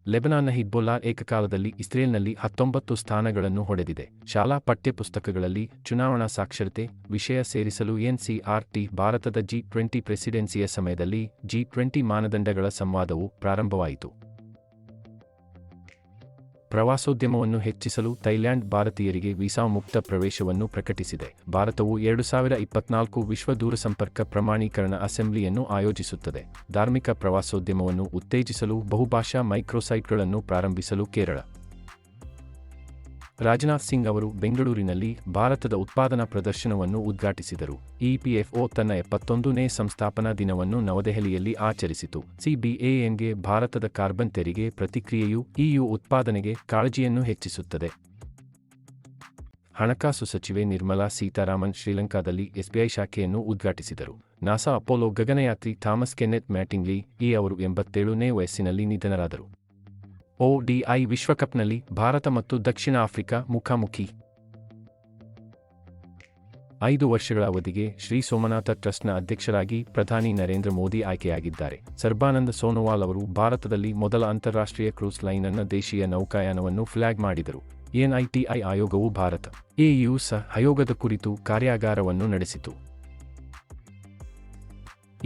ಲೆಬನಾನ್ನ Hezbollah ಏಕಕಾಲದಲ್ಲಿ ಇಸ್ರೇಲ್ನಲ್ಲಿ 19 ಸ್ಥಾನಗಳನ್ನು ಹೊಡೆದಿದೆ. ಶಾಲಾ ಪಠ್ಯಪುಸ್ತಕಗಳಲ್ಲಿ ಚುನಾವಣಾ ಸಾಕ್ಷರತೆ ವಿಷಯ ಸೇರಿಸಲು ಎನ್ಸಿಆರ್ಟಿ. ಭಾರತದ G20 ಪ್ರೆಸಿಡೆನ್ಸಿಯ ಸಮಯದಲ್ಲಿ G20 ಮಾನದಂಡಗಳ ಸಂವಾದವು ಪ್ರಾರಂಭವಾಯಿತು. ಪ್ರವಾಸೋದ್ಯಮವನ್ನು ಹೆಚ್ಚಿಸಲು ಥೈಲ್ಯಾಂಡ್ ಭಾರತೀಯರಿಗೆ ವೀಸಾ ಮುಕ್ತ ಪ್ರವೇಶವನ್ನು ಪ್ರಕಟಿಸಿದೆ. ಭಾರತವು 2024 ವಿಶ್ವ ದೂರಸಂಪರ್ಕ ಪ್ರಮಾಣೀಕರಣ ಅಸೆಂಬ್ಲಿಯನ್ನು ಆಯೋಜಿಸುತ್ತದೆ. ಧಾರ್ಮಿಕ ಪ್ರವಾಸೋದ್ಯಮವನ್ನು ಉತ್ತೇಜಿಸಲು ಬಹುಭಾಷಾ ಮೈಕ್ರೋಸೈಟ್ಗಳನ್ನು ಪ್ರಾರಂಭಿಸಲು ಕೇರಳ. ರಾಜನಾಥ್ ಸಿಂಗ್ ಅವರು ಬೆಂಗಳೂರಿನಲ್ಲಿ ಭಾರತದ ಉತ್ಪಾದನಾ ಪ್ರದರ್ಶನವನ್ನು ಉದ್ಘಾಟಿಸಿದರು. ಇಪಿಎಫ್ಒ ತನ್ನ 71ನೇ ಸಂಸ್ಥಾಪನಾ ದಿನವನ್ನು ನವದೆಹಲಿಯಲ್ಲಿ ಆಚರಿಸಿತು. ಸಿಬಿಎಎನ್ಗೆ ಭಾರತದ ಕಾರ್ಬನ್ ತೆರಿಗೆ ಪ್ರತಿಕ್ರಿಯೆಯು ಇಯು ಉತ್ಪಾದನೆಗೆ ಕಾಳಜಿಯನ್ನು ಹೆಚ್ಚಿಸುತ್ತದೆ. ಹಣಕಾಸು ಸಚಿವೆ ನಿರ್ಮಲಾ ಸೀತಾರಾಮನ್ ಶ್ರೀಲಂಕಾದಲ್ಲಿ ಎಸ್ಬಿಐ ಶಾಖೆಯನ್ನು ಉದ್ಘಾಟಿಸಿದರು. ನಾಸಾ ಅಪೋಲೋ ಗಗನಯಾತ್ರಿ ಥಾಮಸ್ ಕೆನ್ನೆತ್ ಮ್ಯಾಟಿಂಗ್ಲಿ ಅವರು 87ನೇ ವಯಸ್ಸಿನಲ್ಲಿ ನಿಧನರಾದರು. ODI ವಿಶ್ವಕಪ್ನಲ್ಲಿ ಭಾರತ ಮತ್ತು ದಕ್ಷಿಣ ಆಫ್ರಿಕಾ ಮುಖಾಮುಖಿ. 5 ವರ್ಷಗಳ ಅವಧಿಗೆ ಶ್ರೀ ಸೋಮನಾಥ ಟ್ರಸ್ಟ್ನ ಅಧ್ಯಕ್ಷರಾಗಿ ಪ್ರಧಾನಿ ನರೇಂದ್ರ ಮೋದಿ ಆಯ್ಕೆಯಾಗಿದ್ದಾರೆ. ಸರ್ಬಾನಂದ ಸೋನೋವಾಲ್ ಅವರು ಭಾರತದಲ್ಲಿ ಮೊದಲ ಅಂತಾರಾಷ್ಟ್ರೀಯ ಕ್ರೂಸ್ ಲೈನರ್ನ ದೇಶೀಯ ನೌಕಾಯಾನವನ್ನು ಫ್ಲಾಗ್ ಮಾಡಿದರು. NITI ಆಯೋಗವು ಭಾರತ EU ಸಹಯೋಗದ ಕುರಿತು ಕಾರ್ಯಾಗಾರವನ್ನು ನಡೆಸಿತು.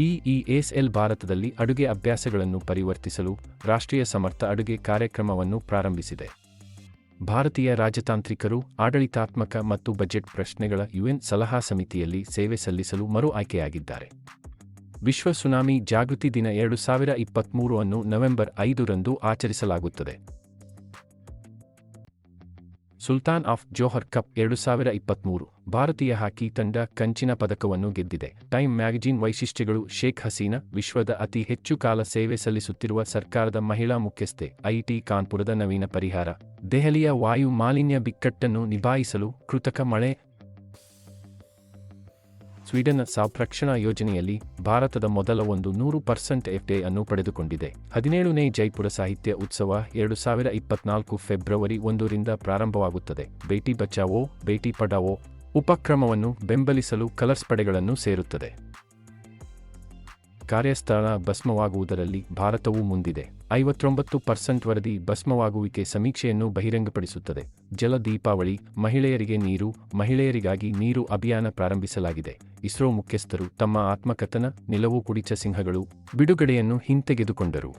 EESL ಭಾರತದಲ್ಲಿ ಅಡುಗೆ ಅಭ್ಯಾಸಗಳನ್ನು ಪರಿವರ್ತಿಸಲು ರಾಷ್ಟ್ರೀಯ ಸಮರ್ಥ ಅಡುಗೆ ಕಾರ್ಯಕ್ರಮವನ್ನು ಪ್ರಾರಂಭಿಸಿದೆ. ಭಾರತೀಯ ರಾಜತಾಂತ್ರಿಕರು ಆಡಳಿತಾತ್ಮಕ ಮತ್ತು ಬಜೆಟ್ ಪ್ರಶ್ನೆಗಳ UN ಸಲಹಾ ಸಮಿತಿಯಲ್ಲಿ ಸೇವೆ ಸಲ್ಲಿಸಲು ಮರು ಆಯ್ಕೆಯಾಗಿದ್ದಾರೆ. ವಿಶ್ವ ಸುನಾಮಿ ಜಾಗೃತಿ ದಿನ 2023 ಅನ್ನು ನವೆಂಬರ್ 5 ರಂದು ಆಚರಿಸಲಾಗುತ್ತದೆ. ಸುಲ್ತಾನ್ ಆಫ್ ಜೋಹರ್ ಕಪ್ 2023 ಭಾರತೀಯ ಹಾಕಿ ತಂಡ ಕಂಚಿನ ಪದಕವನ್ನು ಗೆದ್ದಿದೆ. ಟೈಮ್ ಮ್ಯಾಗಜಿನ್ ವೈಶಿಷ್ಟ್ಯಗಳು ಶೇಖ್ ಹಸೀನಾ ವಿಶ್ವದ ಅತಿ ಹೆಚ್ಚು ಕಾಲ ಸೇವೆ ಸಲ್ಲಿಸುತ್ತಿರುವ ಸರ್ಕಾರದ ಮಹಿಳಾ ಮುಖ್ಯಸ್ಥೆ. IIT ಕಾನ್ಪುರದ ನವೀನ ಪರಿಹಾರ. ದೆಹಲಿಯ ವಾಯು ಮಾಲಿನ್ಯ ಬಿಕ್ಕಟ್ಟನ್ನು ನಿಭಾಯಿಸಲು ಕೃತಕ ಮಳೆ. ಸ್ವೀಡನ್ನ ಸಾಪ್ ರಕ್ಷಣಾ ಯೋಜನೆಯಲ್ಲಿ ಭಾರತದ ಮೊದಲ 100% FTA ಅನ್ನು ಪಡೆದುಕೊಂಡಿದೆ. 17ನೇ ಜೈಪುರ ಸಾಹಿತ್ಯ ಉತ್ಸವ 2024 ಫೆಬ್ರವರಿ 1 ರಿಂದ ಪ್ರಾರಂಭವಾಗುತ್ತದೆ. ಬೇಟಿ ಬಚಾವೋ ಬೇಟಿ ಪಢಾವೋ ಉಪಕ್ರಮವನ್ನು ಬೆಂಬಲಿಸಲು ಕಲರ್ಸ್ ಪಡೆಗಳನ್ನು ಸೇರುತ್ತದೆ. ಕಾರ್ಯಸ್ಥಳ ಭಸ್ಮವಾಗುವುದರಲ್ಲಿ ಭಾರತವು ಮುಂದಿದೆ. 59% ವರದಿ ಭಸ್ಮವಾಗುವಿಕೆ ಸಮೀಕ್ಷೆಯನ್ನು ಬಹಿರಂಗಪಡಿಸುತ್ತದೆ. ಜಲ ದೀಪಾವಳಿ ಮಹಿಳೆಯರಿಗೆ ನೀರು ಮಹಿಳೆಯರಿಗಾಗಿ ನೀರು ಅಭಿಯಾನ ಪ್ರಾರಂಭಿಸಲಾಗಿದೆ. ಇಸ್ರೋ ಮುಖ್ಯಸ್ಥರು ತಮ್ಮ ಆತ್ಮಕಥನ ನಿಲವು ಕುಡಿಚ ಸಿಂಹಗಳು ಬಿಡುಗಡೆಯನ್ನು ಹಿಂತೆಗೆದುಕೊಂಡರು.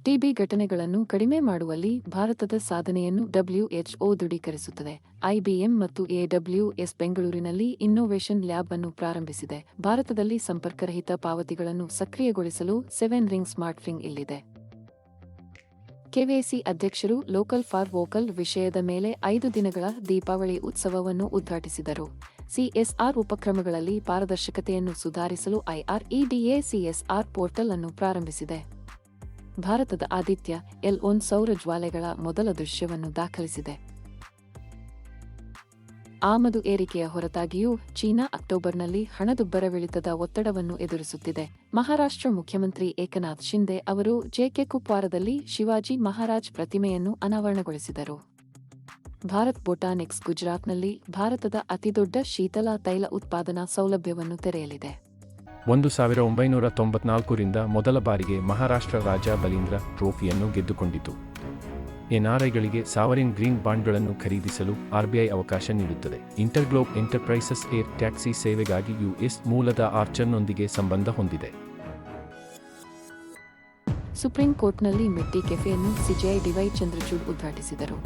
ಟಿಬಿ ಘಟನೆಗಳನ್ನು ಕಡಿಮೆ ಮಾಡುವಲ್ಲಿ ಭಾರತದ ಸಾಧನೆಯನ್ನು WHO ದೃಢೀಕರಿಸುತ್ತದೆ. IBM ಮತ್ತು AWS ಬೆಂಗಳೂರಿನಲ್ಲಿ ಇನ್ನೋವೇಷನ್ ಲ್ಯಾಬ್ ಅನ್ನು ಪ್ರಾರಂಭಿಸಿದೆ. ಭಾರತದಲ್ಲಿ ಸಂಪರ್ಕರಹಿತ ಪಾವತಿಗಳನ್ನು ಸಕ್ರಿಯಗೊಳಿಸಲು 7 ರಿಂಗ್ ಸ್ಮಾರ್ಟ್ ರಿಂಗ್ ಇಲ್ಲಿದೆ. KVC ಅಧ್ಯಕ್ಷರು ಲೋಕಲ್ ಫಾರ್ ವೋಕಲ್ ವಿಷಯದ ಮೇಲೆ 5 ದಿನಗಳ ದೀಪಾವಳಿ ಉತ್ಸವವನ್ನು ಉದ್ಘಾಟಿಸಿದರು. CSR ಉಪಕ್ರಮಗಳಲ್ಲಿ ಪಾರದರ್ಶಕತೆಯನ್ನು ಸುಧಾರಿಸಲು IREDA CSR ಪೋರ್ಟಲ್ ಅನ್ನು ಪ್ರಾರಂಭಿಸಿದೆ. ಭಾರತದ ಆದಿತ್ಯ L1 ಸೌರ ಜ್ವಾಲೆಗಳ ಮೊದಲ ದೃಶ್ಯವನ್ನು ದಾಖಲಿಸಿದೆ. ಆಮದು ಏರಿಕೆಯ ಹೊರತಾಗಿಯೂ ಚೀನಾ ಅಕ್ಟೋಬರ್ನಲ್ಲಿ ಹಣದುಬ್ಬರವಿಳಿತದ ಒತ್ತಡವನ್ನು ಎದುರಿಸುತ್ತಿದೆ. ಮಹಾರಾಷ್ಟ್ರ ಮುಖ್ಯಮಂತ್ರಿ ಏಕನಾಥ್ ಶಿಂದೆ ಅವರು JK ಕುಪ್ವಾರದಲ್ಲಿ ಶಿವಾಜಿ ಮಹಾರಾಜ್ ಪ್ರತಿಮೆಯನ್ನು ಅನಾವರಣಗೊಳಿಸಿದರು. ಭಾರತ್ ಬೋಟಾನಿಕ್ಸ್ ಗುಜರಾತ್ನಲ್ಲಿ ಭಾರತದ ಅತಿದೊಡ್ಡ ಶೀತಲ ತೈಲ ಉತ್ಪಾದನಾ ಸೌಲಭ್ಯವನ್ನು ತೆರೆಯಲಿದೆ. 1994 ರಿಂದ ಮೊದಲ ಬಾರಿಗೆ ಮಹಾರಾಷ್ಟ್ರ ರಾಜ ಬಲೀಂದ್ರ ಟ್ರೋಫಿಯನ್ನು ಗೆದ್ದುಕೊಂಡಿತು. NRIಗಳಿಗೆ ಸಾವರಿನ್ ಗ್ರೀನ್ ಬಾಂಡ್ಗಳನ್ನು ಖರೀದಿಸಲು RBI ಅವಕಾಶ ನೀಡುತ್ತದೆ. ಇಂಟರ್ಗ್ಲೋಬ್ ಎಂಟರ್ಪ್ರೈಸಸ್ ಏರ್ ಟ್ಯಾಕ್ಸಿ ಸೇವೆಗಾಗಿ US ಮೂಲದ ಆರ್ಚರ್ನೊಂದಿಗೆ ಸಂಬಂಧ ಹೊಂದಿದೆ. ಸುಪ್ರೀಂ ಕೋರ್ಟ್ನಲ್ಲಿ ಮಿಡ್ಡಿ ಕೆಫೆಯನ್ನು CGI DY ಚಂದ್ರಚೂಡ್ ಉದ್ಘಾಟಿಸಿದರು.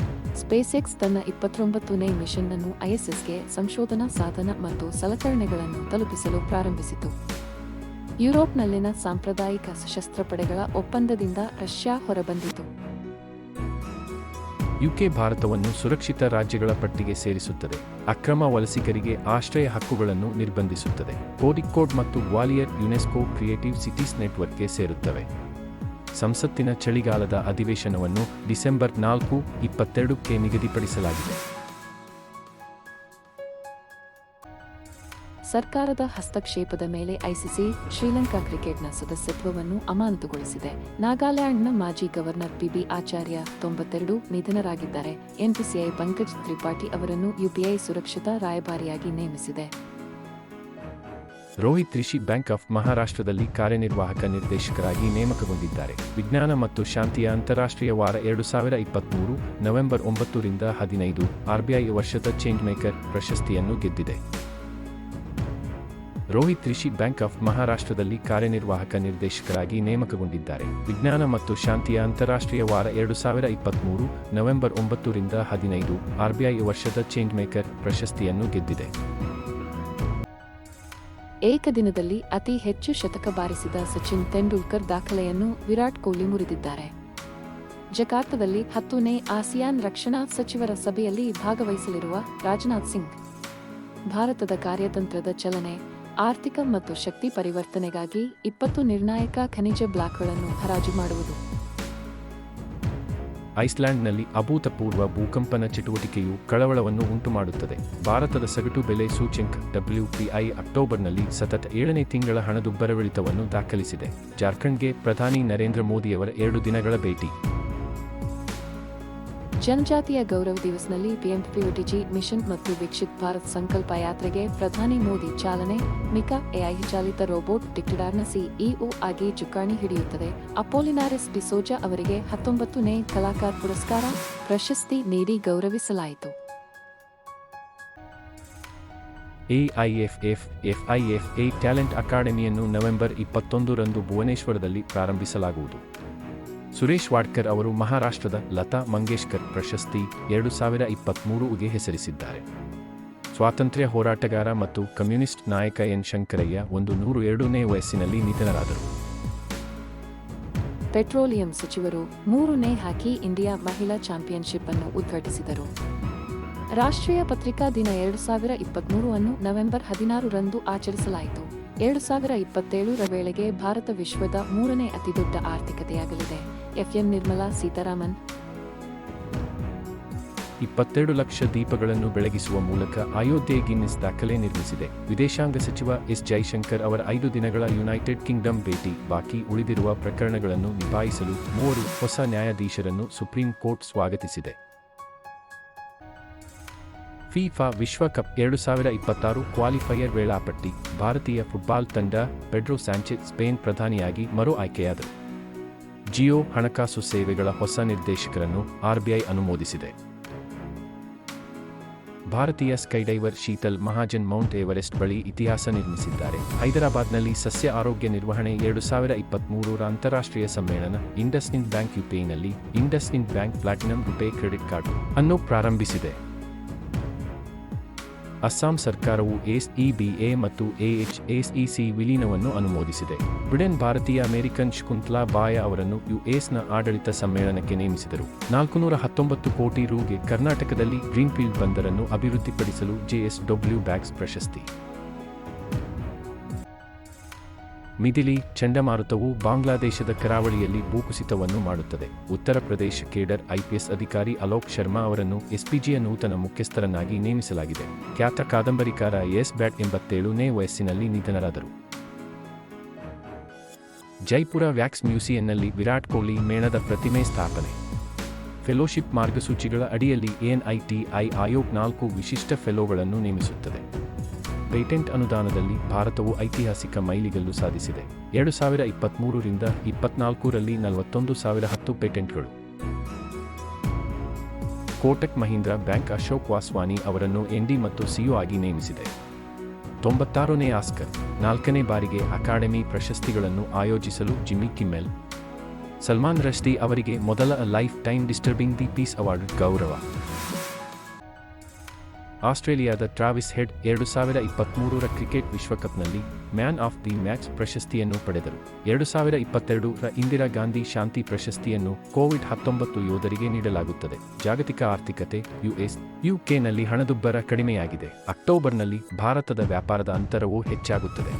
ಸ್ಪೇಸ್ಎಕ್ಸ್ ತನ್ನ 29ನೇ ಮಿಷನ್ ಅನ್ನು ISSಗೆ ಸಂಶೋಧನಾ ಸಾಧನ ಮತ್ತು ಸಲಕರಣೆಗಳನ್ನು ತಲುಪಿಸಲು ಪ್ರಾರಂಭಿಸಿತು. ಯುರೋಪ್ನಲ್ಲಿನ ಸಾಂಪ್ರದಾಯಿಕ ಸಶಸ್ತ್ರ ಪಡೆಗಳ ಒಪ್ಪಂದದಿಂದ ರಷ್ಯಾ ಹೊರಬಂದಿತು. UK ಭಾರತವನ್ನು ಸುರಕ್ಷಿತ ರಾಜ್ಯಗಳ ಪಟ್ಟಿಗೆ ಸೇರಿಸುತ್ತದೆ. ಅಕ್ರಮ ವಲಸಿಗರಿಗೆ ಆಶ್ರಯ ಹಕ್ಕುಗಳನ್ನು ನಿರ್ಬಂಧಿಸುತ್ತದೆ. ಕೋಡಿಕೋಡ್ ಮತ್ತು ಗ್ವಾಲಿಯರ್ ಯುನೆಸ್ಕೋ ಕ್ರಿಯೇಟಿವ್ ಸಿಟೀಸ್ ನೆಟ್ವರ್ಕ್ಗೆ ಸೇರುತ್ತವೆ. ಸಂಸತ್ತಿನ ಚಳಿಗಾಲದ ಅಧಿವೇಶನವನ್ನು ಡಿಸೆಂಬರ್ 4, 2022ಕ್ಕೆ ನಿಗದಿಪಡಿಸಲಾಗಿದೆ. ಸರ್ಕಾರದ ಹಸ್ತಕ್ಷೇಪದ ಮೇಲೆ ICC ಶ್ರೀಲಂಕಾ ಕ್ರಿಕೆಟ್ನ ಸದಸ್ಯತ್ವವನ್ನು ಅಮಾನತುಗೊಳಿಸಿದೆ. ನಾಗಾಲ್ಯಾಂಡ್ನ ಮಾಜಿ ಗವರ್ನರ್ PB ಆಚಾರ್ಯ 92 ನಿಧನರಾಗಿದ್ದಾರೆ. NPCI ಪಂಕಜ್ ತ್ರಿಪಾಠಿ ಅವರನ್ನು UPI ಸುರಕ್ಷತಾ ರಾಯಭಾರಿಯಾಗಿ ನೇಮಿಸಿದೆ. ರೋಹಿತ್ ರಿಷಿ ಬ್ಯಾಂಕ್ ಆಫ್ ಮಹಾರಾಷ್ಟ್ರದಲ್ಲಿ ಕಾರ್ಯನಿರ್ವಾಹಕ ನಿರ್ದೇಶಕರಾಗಿ ನೇಮಕಗೊಂಡಿದ್ದಾರೆ. ವಿಜ್ಞಾನ ಮತ್ತು ಶಾಂತಿಯ ಅಂತಾರಾಷ್ಟ್ರೀಯ ವಾರ 2023 ನವೆಂಬರ್ 9 ರಿಂದ 15 RBI ವರ್ಷದ ಚೇಂಜ್ ಮೇಕರ್ ಪ್ರಶಸ್ತಿಯನ್ನು ಗೆದ್ದಿದೆ. ರೋಹಿತ್ ರಿಷಿ ಬ್ಯಾಂಕ್ ಆಫ್ ಮಹಾರಾಷ್ಟ್ರದಲ್ಲಿ ಕಾರ್ಯನಿರ್ವಾಹಕ ನಿರ್ದೇಶಕರಾಗಿ ನೇಮಕಗೊಂಡಿದ್ದಾರೆ. ವಿಜ್ಞಾನ ಮತ್ತು ಶಾಂತಿಯ ಅಂತಾರಾಷ್ಟ್ರೀಯ ವಾರ 2023 ನವೆಂಬರ್ 9 ರಿಂದ 15 RBI ವರ್ಷದ ಚೇಂಜ್ ಮೇಕರ್ ಪ್ರಶಸ್ತಿಯನ್ನು ಗೆದ್ದಿದೆ. ಏಕದಿನದಲ್ಲಿ ಅತಿ ಹೆಚ್ಚು ಶತಕ ಬಾರಿಸಿದ ಸಚಿನ್ ತೆಂಡೂಲ್ಕರ್ ದಾಖಲೆಯನ್ನು ವಿರಾಟ್ ಕೊಹ್ಲಿ ಮುರಿದಿದ್ದಾರೆ. ಜಕಾರ್ತದಲ್ಲಿ 10ನೇ ಆಸಿಯಾನ್ ರಕ್ಷಣಾ ಸಚಿವರ ಸಭೆಯಲ್ಲಿ ಭಾಗವಹಿಸಲಿರುವ ರಾಜನಾಥ್ ಸಿಂಗ್, ಭಾರತದ ಕಾರ್ಯತಂತ್ರದ ಚಲನೆ, ಆರ್ಥಿಕ ಮತ್ತು ಶಕ್ತಿ ಪರಿವರ್ತನೆಗಾಗಿ 20 ನಿರ್ಣಾಯಕ ಖನಿಜ ಬ್ಲಾಕ್ಗಳನ್ನು ಹರಾಜು ಮಾಡುವುದು. ಐಸ್ಲ್ಯಾಂಡ್ನಲ್ಲಿ ಅಭೂತಪೂರ್ವ ಭೂಕಂಪನ ಚಟುವಟಿಕೆಯು ಕಳವಳವನ್ನು ಉಂಟುಮಾಡುತ್ತದೆ. ಭಾರತದ ಸಗಟು ಬೆಲೆ ಸೂಚ್ಯಂಕ WPI ಅಕ್ಟೋಬರ್ನಲ್ಲಿ ಸತತ 7ನೇ ತಿಂಗಳ ಹಣದುಬ್ಬರವಿಳಿತವನ್ನು ದಾಖಲಿಸಿದೆ. ಜಾರ್ಖಂಡ್ಗೆ ಪ್ರಧಾನಿ ನರೇಂದ್ರ ಮೋದಿಯವರ 2 ದಿನಗಳ ಭೇಟಿ. ಜನಜಾತಿಯ ಗೌರವ ದಿವಸ್ನಲ್ಲಿ PMPOTG ಮಿಷನ್ ಮತ್ತು ವಿಕಸಿತ್ ಭಾರತ್ ಸಂಕಲ್ಪ ಯಾತ್ರೆಗೆ ಪ್ರಧಾನಿ ಮೋದಿ ಚಾಲನೆ. ಮಿಕಾ AI ಚಾಲಿತ ರೋಬೋಟ್ ಟಿಕ್ಟಡಾರ್ನ CEO ಆಗಿ ಚುಕ್ಕಾಣಿ ಹಿಡಿಯುತ್ತದೆ. ಅಪೋಲಿನಾರಿಸ್ ಡಿಸೋಜಾ ಅವರಿಗೆ 19ನೇ ಕಲಾಕಾರ ಪುರಸ್ಕಾರ ಪ್ರಶಸ್ತಿ ನೀಡಿ ಗೌರವಿಸಲಾಯಿತು. AIFFA ಟ್ಯಾಲೆಂಟ್ ಅಕಾಡೆಮಿಯನ್ನು ನವೆಂಬರ್ 21 ರಂದು ಭುವನೇಶ್ವರದಲ್ಲಿ ಪ್ರಾರಂಭಿಸಲಾಗುವುದು. ಸುರೇಶ್ ವಾಡ್ಕರ್ ಅವರು ಮಹಾರಾಷ್ಟ್ರದ ಲತಾ ಮಂಗೇಶ್ಕರ್ ಪ್ರಶಸ್ತಿ 2023ಗೆ ಹೆಸರಿಸಿದ್ದಾರೆ. ಸ್ವಾತಂತ್ರ್ಯ ಹೋರಾಟಗಾರ ಮತ್ತು ಕಮ್ಯುನಿಸ್ಟ್ ನಾಯಕ ಎನ್ ಶಂಕರಯ್ಯ 102ನೇ ವಯಸ್ಸಿನಲ್ಲಿ ನಿಧನರಾದರು. ಪೆಟ್ರೋಲಿಯಂ ಸಚಿವರು 3ನೇ ಹಾಕಿ ಇಂಡಿಯಾ ಮಹಿಳಾ ಚಾಂಪಿಯನ್ಶಿಪ್ ಅನ್ನು ಉದ್ಘಾಟಿಸಿದರು. ರಾಷ್ಟ್ರೀಯ ಪತ್ರಿಕಾ ದಿನ 2023 ಅನ್ನು ನವೆಂಬರ್ 16 ರಂದು ಆಚರಿಸಲಾಯಿತು. 2027ರ ವೇಳೆಗೆ ಭಾರತ ವಿಶ್ವದ 3ನೇ ಅತಿದೊಡ್ಡ ಆರ್ಥಿಕತೆಯಾಗಲಿದೆ. FM ನಿರ್ಮಲಾ ಸೀತಾರಾಮನ್ 22 ಲಕ್ಷ ದೀಪಗಳನ್ನು ಬೆಳಗಿಸುವ ಮೂಲಕ ಅಯೋಧ್ಯೆ ಗಿನ್ನಿಸ್ ದಾಖಲೆ ನಿರ್ಮಿಸಿದೆ. ವಿದೇಶಾಂಗ ಸಚಿವ ಎಸ್ ಜೈಶಂಕರ್ ಅವರ 5 ದಿನಗಳ ಯುನೈಟೆಡ್ ಕಿಂಗ್ಡಮ್ ಭೇಟಿ. ಬಾಕಿ ಉಳಿದಿರುವ ಪ್ರಕರಣಗಳನ್ನು ನಿಭಾಯಿಸಲು 3 ಹೊಸ ನ್ಯಾಯಾಧೀಶರನ್ನು ಸುಪ್ರೀಂ ಕೋರ್ಟ್ ಸ್ವಾಗತಿಸಿದೆ. ಫಿಫಾ ವಿಶ್ವಕಪ್ 2026 ಕ್ವಾಲಿಫೈಯರ್ ವೇಳಾಪಟ್ಟಿ. ಭಾರತೀಯ ಫುಟ್ಬಾಲ್ ತಂಡ ಪೆಡ್ರೋ ಸ್ಯಾಂಚೆಜ್ ಸ್ಪೇನ್ ಪ್ರಧಾನಿಯಾಗಿ ಮರು ಆಯ್ಕೆಯಾದರು. ಜಿಯೋ ಹಣಕಾಸು ಸೇವೆಗಳ ಹೊಸ ನಿರ್ದೇಶಕರನ್ನು RBI ಅನುಮೋದಿಸಿದೆ. ಭಾರತೀಯ ಸ್ಕೈಡೈವರ್ ಶೀತಲ್ ಮಹಾಜನ್ ಮೌಂಟ್ ಎವರೆಸ್ಟ್ ಬಳಿ ಇತಿಹಾಸ ನಿರ್ಮಿಸಿದ್ದಾರೆ. ಹೈದರಾಬಾದ್ನಲ್ಲಿ ಸಸ್ಯ ಆರೋಗ್ಯ ನಿರ್ವಹಣೆ 2023ರ ಅಂತಾರಾಷ್ಟ್ರೀಯ ಸಮ್ಮೇಳನ ಇಂಡಸ್ಇಂಡ್ ಬ್ಯಾಂಕ್ ಯುಪಿನಲ್ಲಿ IndusInd bank platinum RuPay credit card ಅನ್ನು ಪ್ರಾರಂಭಿಸಿದೆ. ಅಸ್ಸಾಂ ಸರ್ಕಾರವು SEBA ಮತ್ತು AHSEC ವಿಲೀನವನ್ನು ಅನುಮೋದಿಸಿದೆ. ಬ್ರಿಟನ್ ಭಾರತೀಯ ಅಮೆರಿಕನ್ ಶಕುಂತಲಾ ಬಾಯ ಅವರನ್ನು USನ ಆಡಳಿತ ಸಮ್ಮೇಳನಕ್ಕೆ ನೇಮಿಸಿದರು. 419 ಕೋಟಿ ರುಗೆ ಕರ್ನಾಟಕದಲ್ಲಿ ಗ್ರೀನ್ಫೀಲ್ಡ್ ಬಂದರನ್ನು ಅಭಿವೃದ್ಧಿಪಡಿಸಲು JSW ಬ್ಯಾಗ್ಸ್ ಪ್ರಶಸ್ತಿ. ಮಿಥಿಲಿ ಚಂಡಮಾರುತವು ಬಾಂಗ್ಲಾದೇಶದ ಕರಾವಳಿಯಲ್ಲಿ ಭೂಕುಸಿತವನ್ನು ಮಾಡುತ್ತದೆ. ಉತ್ತರ ಪ್ರದೇಶ ಕೇಡರ್ IPS ಅಧಿಕಾರಿ ಅಲೋಕ್ ಶರ್ಮಾ ಅವರನ್ನು SPGಯ ನೂತನ ಮುಖ್ಯಸ್ಥರನ್ನಾಗಿ ನೇಮಿಸಲಾಗಿದೆ. ಖ್ಯಾತ ಕಾದಂಬರಿಕಾರ ಎಸ್ ಬ್ಯಾಟ್ 87ನೇ ವಯಸ್ಸಿನಲ್ಲಿ ನಿಧನರಾದರು. ಜೈಪುರ ವ್ಯಾಕ್ಸ್ ಮ್ಯೂಸಿಯಂನಲ್ಲಿ ವಿರಾಟ್ ಕೊಹ್ಲಿ ಮೇಣದ ಪ್ರತಿಮೆ ಸ್ಥಾಪನೆ. ಫೆಲೋಶಿಪ್ ಮಾರ್ಗಸೂಚಿಗಳ ಅಡಿಯಲ್ಲಿ NITI ಆಯೋಗ್ 4 ವಿಶಿಷ್ಟ ಫೆಲೋಗಳನ್ನು ನೇಮಿಸುತ್ತದೆ. ಪೇಟೆಂಟ್ ಅನುದಾನದಲ್ಲಿ ಭಾರತವು ಐತಿಹಾಸಿಕ ಮೈಲಿಗಲ್ಲು ಸಾಧಿಸಿದೆ. 2023 ರಿಂದ 24ರಲ್ಲಿ 41,010 ಪೇಟೆಂಟ್ಗಳು. ಕೋಟಕ್ ಮಹೀಂದ್ರ ಬ್ಯಾಂಕ್ ಅಶೋಕ್ ವಾಸ್ವಾನಿ ಅವರನ್ನು ND ಮತ್ತು CEO ಆಗಿ ನೇಮಿಸಿದೆ. 96ನೇ ಆಸ್ಕರ್ 4ನೇ ಬಾರಿಗೆ ಅಕಾಡೆಮಿ ಪ್ರಶಸ್ತಿಗಳನ್ನು ಆಯೋಜಿಸಲು ಜಿಮ್ಮಿ ಕಿಮ್ಮೆಲ್, ಸಲ್ಮಾನ್ ರಶ್ದಿ ಅವರಿಗೆ ಮೊದಲ life time disturbing the piece award ಗೌರವ. ಆಸ್ಟ್ರೇಲಿಯಾದ ಟ್ರಾವಿಸ್ ಹೆಡ್ 2023ರ ಕ್ರಿಕೆಟ್ ವಿಶ್ವಕಪ್ನಲ್ಲಿ ಮ್ಯಾನ್ ಆಫ್ ದಿ ಮ್ಯಾಚ್ ಪ್ರಶಸ್ತಿಯನ್ನು ಪಡೆದರು. 2022ರ ಇಂದಿರಾ ಗಾಂಧಿ ಶಾಂತಿ ಪ್ರಶಸ್ತಿಯನ್ನು ಕೋವಿಡ್-19 ಯೋಧರಿಗೆ ನೀಡಲಾಗುತ್ತದೆ. ಜಾಗತಿಕ ಆರ್ಥಿಕತೆ UKನಲ್ಲಿ ಹಣದುಬ್ಬರ ಕಡಿಮೆಯಾಗಿದೆ. ಅಕ್ಟೋಬರ್ನಲ್ಲಿ ಭಾರತದ ವ್ಯಾಪಾರದ ಅಂತರವೂ ಹೆಚ್ಚಾಗುತ್ತದೆ.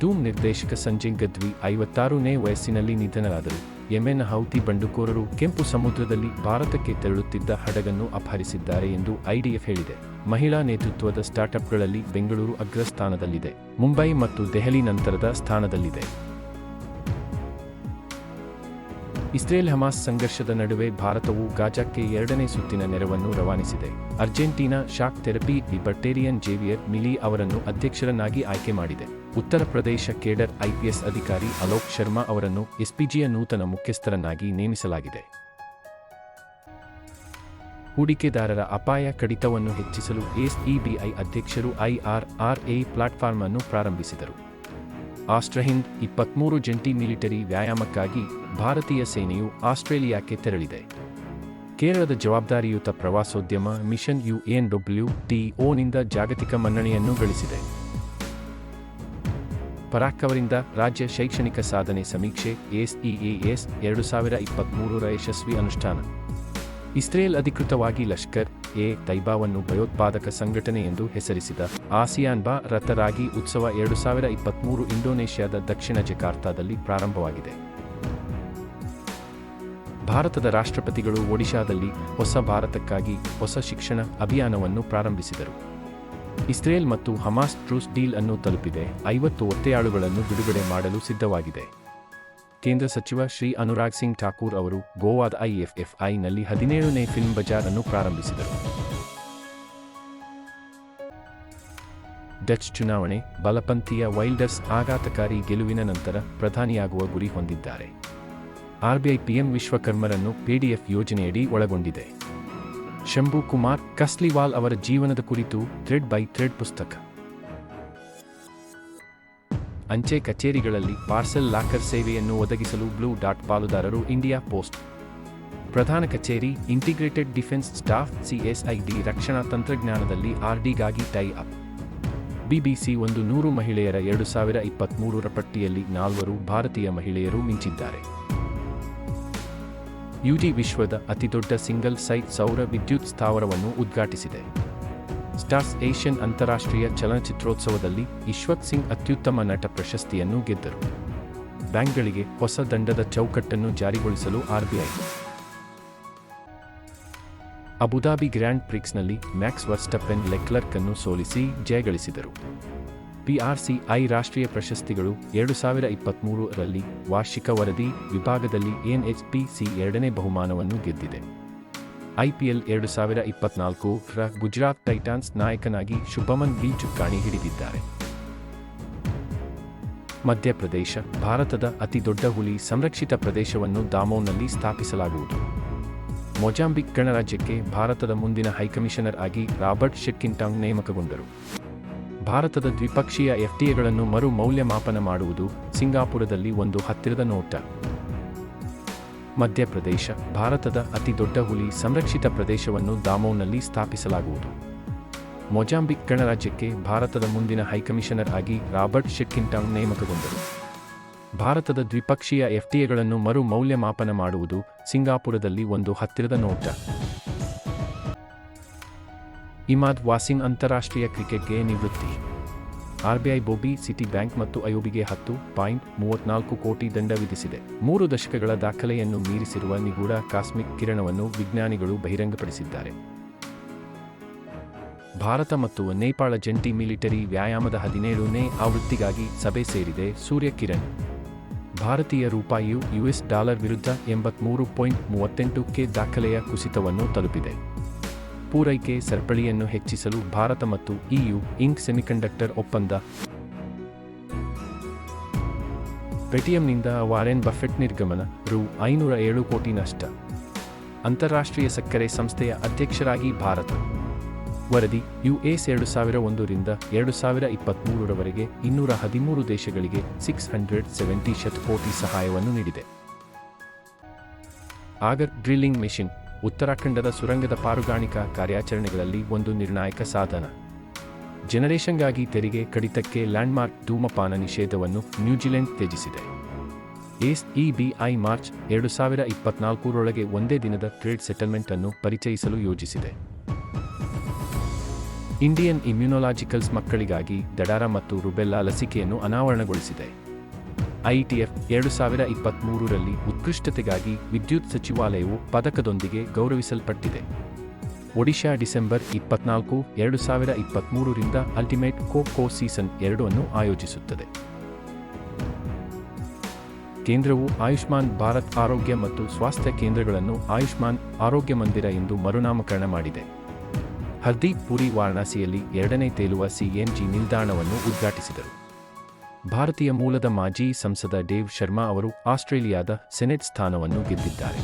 ಡೂಮ್ ನಿರ್ದೇಶಕ ಸಂಜಯ್ ಗದ್ವಿ 56ನೇ ವಯಸ್ಸಿನಲ್ಲಿ ನಿಧನರಾದರು. ಯೆಮೆನ್ನ ಹೌತಿ ಬಂಡುಕೋರರು ಕೆಂಪು ಸಮುದ್ರದಲ್ಲಿ ಭಾರತಕ್ಕೆ ತೆರಳುತ್ತಿದ್ದ ಹಡಗನ್ನು ಅಪಹರಿಸಿದ್ದಾರೆ ಎಂದು IDF ಹೇಳಿದೆ. ಮಹಿಳಾ ನೇತೃತ್ವದ ಸ್ಟಾರ್ಟ್ಅಪ್ಗಳಲ್ಲಿ ಬೆಂಗಳೂರು ಅಗ್ರಸ್ಥಾನದಲ್ಲಿದೆ. ಮುಂಬೈ ಮತ್ತು ದೆಹಲಿ ನಂತರದ ಸ್ಥಾನದಲ್ಲಿದೆ. ಇಸ್ರೇಲ್ ಹಮಾಸ್ ಸಂಘರ್ಷದ ನಡುವೆ ಭಾರತವು ಗಾಜಾಕ್ಕೆ 2ನೇ ಸುತ್ತಿನ ನೆರವನ್ನು ರವಾನಿಸಿದೆ. Argentina shock therapy libertarian Xavier milli ಅವರನ್ನು ಅಧ್ಯಕ್ಷರನ್ನಾಗಿ ಆಯ್ಕೆ ಮಾಡಿದೆ. ಉತ್ತರ ಪ್ರದೇಶ ಕೇಡರ್ ಐಪಿಎಸ್ ಅಧಿಕಾರಿ ಅಲೋಕ್ ಶರ್ಮಾ ಅವರನ್ನು ಎಸ್ಪಿಜಿಯ ನೂತನ ಮುಖ್ಯಸ್ಥರನ್ನಾಗಿ ನೇಮಿಸಲಾಗಿದೆ. ಹೂಡಿಕೆದಾರರ ಅಪಾಯ ಕಡಿತವನ್ನು ಹೆಚ್ಚಿಸಲು ಎಸ್ಇಬಿಐ ಅಧ್ಯಕ್ಷರು ಐಆರ್ಆರ್ಎ ಪ್ಲಾಟ್ಫಾರ್ಮ್ ಅನ್ನು ಪ್ರಾರಂಭಿಸಿದರು. ಆಸ್ಟ್ರಹಿಂದ್ 23 ಜಂಟಿ ಮಿಲಿಟರಿ ವ್ಯಾಯಾಮಕ್ಕಾಗಿ ಭಾರತೀಯ ಸೇನೆಯು ಆಸ್ಟ್ರೇಲಿಯಾಕ್ಕೆ ತೆರಳಿದೆ. ಕೇರಳದ ಜವಾಬ್ದಾರಿಯುತ ಪ್ರವಾಸೋದ್ಯಮ ಮಿಷನ್ UNWTOನಿಂದ ಜಾಗತಿಕ ಮನ್ನಣೆಯನ್ನು ಗಳಿಸಿದೆ. ಪರಾಕ್ ಅವರಿಂದ ರಾಜ್ಯ ಶೈಕ್ಷಣಿಕ ಸಾಧನೆ ಸಮೀಕ್ಷೆ SEAS 2023ರ ಯಶಸ್ವಿ ಅನುಷ್ಠಾನ. ಇಸ್ರೇಲ್ ಅಧಿಕೃತವಾಗಿ ಲಷ್ಕರ್ ಎ ತೈಬಾವನ್ನು ಭಯೋತ್ಪಾದಕ ಸಂಘಟನೆ ಎಂದು ಹೆಸರಿಸಿದ ಆಸಿಯಾನ್ ಭಾರತ ರಾಗಿ ಉತ್ಸವ 2023 ಇಂಡೋನೇಷ್ಯಾದ ದಕ್ಷಿಣ ಜಕಾರ್ತಾದಲ್ಲಿ ಪ್ರಾರಂಭವಾಗಿದೆ. ಭಾರತದ ರಾಷ್ಟ್ರಪತಿಗಳು ಒಡಿಶಾದಲ್ಲಿ ಹೊಸ ಭಾರತಕ್ಕಾಗಿ ಹೊಸ ಶಿಕ್ಷಣ ಅಭಿಯಾನವನ್ನು ಪ್ರಾರಂಭಿಸಿದರು. ಇಸ್ರೇಲ್ ಮತ್ತು ಹಮಾಸ್ ಟ್ರೂಸ್ ಡೀಲ್ ಅನ್ನು ತಲುಪಿದೆ. 50 ಒತ್ತೆಯಾಳುಗಳನ್ನು ಬಿಡುಗಡೆ ಮಾಡಲು ಸಿದ್ಧವಾಗಿದೆ. ಕೇಂದ್ರ ಸಚಿವ ಶ್ರೀ ಅನುರಾಗ್ ಸಿಂಗ್ ಠಾಕೂರ್ ಅವರು ಗೋವಾದ IFFIನಲ್ಲಿ 17ನೇ ಫಿಲ್ಮ್ ಬಜಾರ್ ಅನ್ನು ಪ್ರಾರಂಭಿಸಿದರು. ಡಚ್ ಚುನಾವಣೆ ಬಲಪಂಥೀಯ ವೈಲ್ಡರ್ಸ್ ಆಘಾತಕಾರಿ ಗೆಲುವಿನ ನಂತರ ಪ್ರಧಾನಿಯಾಗುವ ಗುರಿ ಹೊಂದಿದ್ದಾರೆ. RBI PM ವಿಶ್ವಕರ್ಮರನ್ನು PDF ಯೋಜನೆಯಡಿ ಒಳಗೊಂಡಿದೆ. ಶಂಭು ಕುಮಾರ್ ಕಸ್ಲಿವಾಲ್ ಅವರ ಜೀವನದ ಕುರಿತು ಥ್ರೆಡ್ ಬೈ ಥ್ರೆಡ್ ಪುಸ್ತಕ. ಅಂಚೆ ಕಚೇರಿಗಳಲ್ಲಿ ಪಾರ್ಸೆಲ್ ಲಾಕರ್ ಸೇವೆಯನ್ನು ಒದಗಿಸಲು ಬ್ಲೂ ಡಾಟ್ ಪಾಲುದಾರರು ಇಂಡಿಯಾ ಪೋಸ್ಟ್. ಪ್ರಧಾನ ಕಚೇರಿ ಇಂಟಿಗ್ರೇಟೆಡ್ ಡಿಫೆನ್ಸ್ ಸ್ಟಾಫ್ CSID ರಕ್ಷಣಾ ತಂತ್ರಜ್ಞಾನದಲ್ಲಿ RDಗಾಗಿ ಟೈ ಅಪ್. BBC 100 ಮಹಿಳೆಯರ 2023ರ ಪಟ್ಟಿಯಲ್ಲಿ 4 ಭಾರತೀಯ ಮಹಿಳೆಯರು ಮಿಂಚಿದ್ದಾರೆ. UG ವಿಶ್ವದ ಅತಿದೊಡ್ಡ ಸಿಂಗಲ್ ಸೈಟ್ ಸೌರ ವಿದ್ಯುತ್ ಸ್ಥಾವರವನ್ನು ಉದ್ಘಾಟಿಸಿದೆ. ಸ್ಟಾರ್ಸ್ ಏಷ್ಯನ್ ಅಂತಾರಾಷ್ಟ್ರೀಯ ಚಲನಚಿತ್ರೋತ್ಸವದಲ್ಲಿ ಇಶ್ವತ್ ಸಿಂಗ್ ಅತ್ಯುತ್ತಮ ನಟ ಪ್ರಶಸ್ತಿಯನ್ನು ಗೆದ್ದರು. ಬ್ಯಾಂಕ್ಗಳಿಗೆ ಹೊಸ ದಂಡದ ಚೌಕಟ್ಟನ್ನು ಜಾರಿಗೊಳಿಸಲು RBI. ಅಬುಧಾಬಿ ಗ್ರ್ಯಾಂಡ್ ಪ್ರಿಕ್ಸ್ನಲ್ಲಿ ಮ್ಯಾಕ್ಸ್ ವರ್ಸ್ಟಪ್ಪೆನ್ ಲೆಕ್ಲರ್ಕ್ ಅನ್ನು ಸೋಲಿಸಿ ಜಯಗಳಿಸಿದರು. PRCI ರಾಷ್ಟ್ರೀಯ ಪ್ರಶಸ್ತಿಗಳು 2023ರಲ್ಲಿ ವಾರ್ಷಿಕ ವರದಿ ವಿಭಾಗದಲ್ಲಿ NHPC 2ನೇ ಬಹುಮಾನವನ್ನು ಗೆದ್ದಿದೆ. IPL 2024ರ ಗುಜರಾತ್ ಟೈಟಾನ್ಸ್ ನಾಯಕನಾಗಿ ಶುಭಮನ್ ಗಿಲ್ ಚುಕ್ಕಾಣಿ ಹಿಡಿದಿದ್ದಾರೆ. ಮಧ್ಯಪ್ರದೇಶ ಭಾರತದ ಅತಿದೊಡ್ಡ ಹುಲಿ ಸಂರಕ್ಷಿತ ಪ್ರದೇಶವನ್ನು ದಾಮೋನಲ್ಲಿ ಸ್ಥಾಪಿಸಲಾಗುವುದು. ಮೊಜಾಂಬಿಕ್ ಗಣರಾಜ್ಯಕ್ಕೆ ಭಾರತದ ಮುಂದಿನ ಹೈಕಮಿಷನರ್ ಆಗಿ ರಾಬರ್ಟ್ ಶೆಕ್ಕಿಂಟಾಂಗ್ ನೇಮಕಗೊಂಡರು. ಭಾರತದ ದ್ವಿಪಕ್ಷೀಯ FTAಗಳನ್ನು ಮರು ಮೌಲ್ಯಮಾಪನ ಮಾಡುವುದು ಸಿಂಗಾಪುರದಲ್ಲಿ ಒಂದು ಹತ್ತಿರದ ನೋಟ. ಮಧ್ಯಪ್ರದೇಶ ಭಾರತದ ಅತಿದೊಡ್ಡ ಹುಲಿ ಸಂರಕ್ಷಿತ ಪ್ರದೇಶವನ್ನು ದಾಮೋನಲ್ಲಿ ಸ್ಥಾಪಿಸಲಾಗುವುದು. ಮೊಜಾಂಬಿಕ್ ಗಣರಾಜ್ಯಕ್ಕೆ ಭಾರತದ ಮುಂದಿನ ಹೈಕಮಿಷನರ್ ಆಗಿ ರಾಬರ್ಟ್ ಶೆಕ್ಕಿಂಟಾಂಗ್ ನೇಮಕಗೊಂಡರು. ಭಾರತದ ದ್ವಿಪಕ್ಷೀಯ FTAಗಳನ್ನು ಮರು ಮೌಲ್ಯಮಾಪನ ಮಾಡುವುದು ಸಿಂಗಾಪುರದಲ್ಲಿ ಒಂದು ಹತ್ತಿರದ ನೋಟ. ಇಮಾದ್ ವಾಸಿಂ ಅಂತಾರಾಷ್ಟ್ರೀಯ ಕ್ರಿಕೆಟ್ಗೆ ನಿವೃತ್ತಿ. RBI ಬೊಬಿ ಸಿಟಿ ಬ್ಯಾಂಕ್ ಮತ್ತು IOBಗೆ 10.34 ಕೋಟಿ ದಂಡ ವಿಧಿಸಿದೆ. 3 ದಶಕಗಳ ದಾಖಲೆಯನ್ನು ಮೀರಿಸಿರುವ ನಿಗೂಢ ಕಾಸ್ಮಿಕ್ ಕಿರಣವನ್ನು ವಿಜ್ಞಾನಿಗಳು ಬಹಿರಂಗಪಡಿಸಿದ್ದಾರೆ. ಭಾರತ ಮತ್ತು ನೇಪಾಳ ಜಂಟಿ ಮಿಲಿಟರಿ ವ್ಯಾಯಾಮದ 17ನೇ ಆವೃತ್ತಿಗಾಗಿ ಸಭೆ ಸೇರಿದೆ. ಸೂರ್ಯ ಕಿರಣ್. ಭಾರತೀಯ ರೂಪಾಯಿಯು $US ವಿರುದ್ಧ 83.38ಕ್ಕೆ ದಾಖಲೆಯ ಕುಸಿತವನ್ನು ತಲುಪಿದೆ. ಪೂರೈಕೆ ಸರಪಳಿಯನ್ನು ಹೆಚ್ಚಿಸಲು ಭಾರತ ಮತ್ತು EU ಇಂಕ್ ಸೆಮಿಕಂಡಕ್ಟರ್ ಒಪ್ಪಂದ. ಪೇಟಿಎಂನಿಂದ ವಾರೆನ್ ಬಫೆಟ್ ನಿರ್ಗಮನ. $507 ಕೋಟಿ ನಷ್ಟ. ಅಂತಾರಾಷ್ಟ್ರೀಯ ಸಕ್ಕರೆ ಸಂಸ್ಥೆಯ ಅಧ್ಯಕ್ಷರಾಗಿ ಭಾರತ. ವರದಿ US 2001ರಿಂದ 2023ರವರೆಗೆ 213 ದೇಶಗಳಿಗೆ $670 ಕೋಟಿ ಸಹಾಯವನ್ನು ನೀಡಿದೆ. ಆಗರ್ ಡ್ರಿಲ್ಲಿಂಗ್ ಮೆಷಿನ್ ಉತ್ತರಾಖಂಡದ ಸುರಂಗದ ಪಾರುಗಾಣಿಕಾ ಕಾರ್ಯಾಚರಣೆಗಳಲ್ಲಿ ಒಂದು ನಿರ್ಣಾಯಕ ಸಾಧನ. ಜನರೇಷನ್ಗಾಗಿ ತೆರಿಗೆ ಕಡಿತಕ್ಕೆ ಲ್ಯಾಂಡ್ಮಾರ್ಕ್ ಧೂಮಪಾನ ನಿಷೇಧವನ್ನು ನ್ಯೂಜಿಲೆಂಡ್ ತ್ಯಜಿಸಿದೆ. SEBI ಮಾರ್ಚ್ 2024ರೊಳಗೆ ಒಂದೇ ದಿನದ ಟ್ರೇಡ್ ಸೆಟಲ್ಮೆಂಟ್ ಅನ್ನು ಪರಿಚಯಿಸಲು ಯೋಜಿಸಿದೆ. ಇಂಡಿಯನ್ ಇಮ್ಯುನೊಲಾಜಿಕಲ್ಸ್ ಮಕ್ಕಳಿಗಾಗಿ ದಡಾರ ಮತ್ತು ರುಬೆಲ್ಲಾ ಲಸಿಕೆಯನ್ನು ಅನಾವರಣಗೊಳಿಸಿದೆ. IETF 2023ರಲ್ಲಿ ಉತ್ಕೃಷ್ಟತೆಗಾಗಿ ವಿದ್ಯುತ್ ಸಚಿವಾಲಯವು ಪದಕದೊಂದಿಗೆ ಗೌರವಿಸಲ್ಪಟ್ಟಿದೆ. ಒಡಿಶಾ ಡಿಸೆಂಬರ್ 24, 2023ರಿಂದ ಅಲ್ಟಿಮೇಟ್ ಖೋ ಖೋ ಸೀಸನ್ 2 ಅನ್ನು ಆಯೋಜಿಸುತ್ತದೆ. ಕೇಂದ್ರವು ಆಯುಷ್ಮಾನ್ ಭಾರತ್ ಆರೋಗ್ಯ ಮತ್ತು ಸ್ವಾಸ್ಥ್ಯ ಕೇಂದ್ರಗಳನ್ನು ಆಯುಷ್ಮಾನ್ ಆರೋಗ್ಯ ಮಂದಿರ ಎಂದು ಮರುನಾಮಕರಣ ಮಾಡಿದೆ. ಹರ್ದೀಪ್ ಪುರಿ ವಾರಣಾಸಿಯಲ್ಲಿ 2ನೇ ತೇಲುವ CNG ನಿಲ್ದಾಣವನ್ನು ಉದ್ಘಾಟಿಸಿದರು. ಭಾರತೀಯ ಮೂಲದ ಮಾಜಿ ಸಂಸದ ಡೇವ್ ಶರ್ಮಾ ಅವರು ಆಸ್ಟ್ರೇಲಿಯಾದ ಸೆನೆಟ್ ಸ್ಥಾನವನ್ನು ಗೆದ್ದಿದ್ದಾರೆ.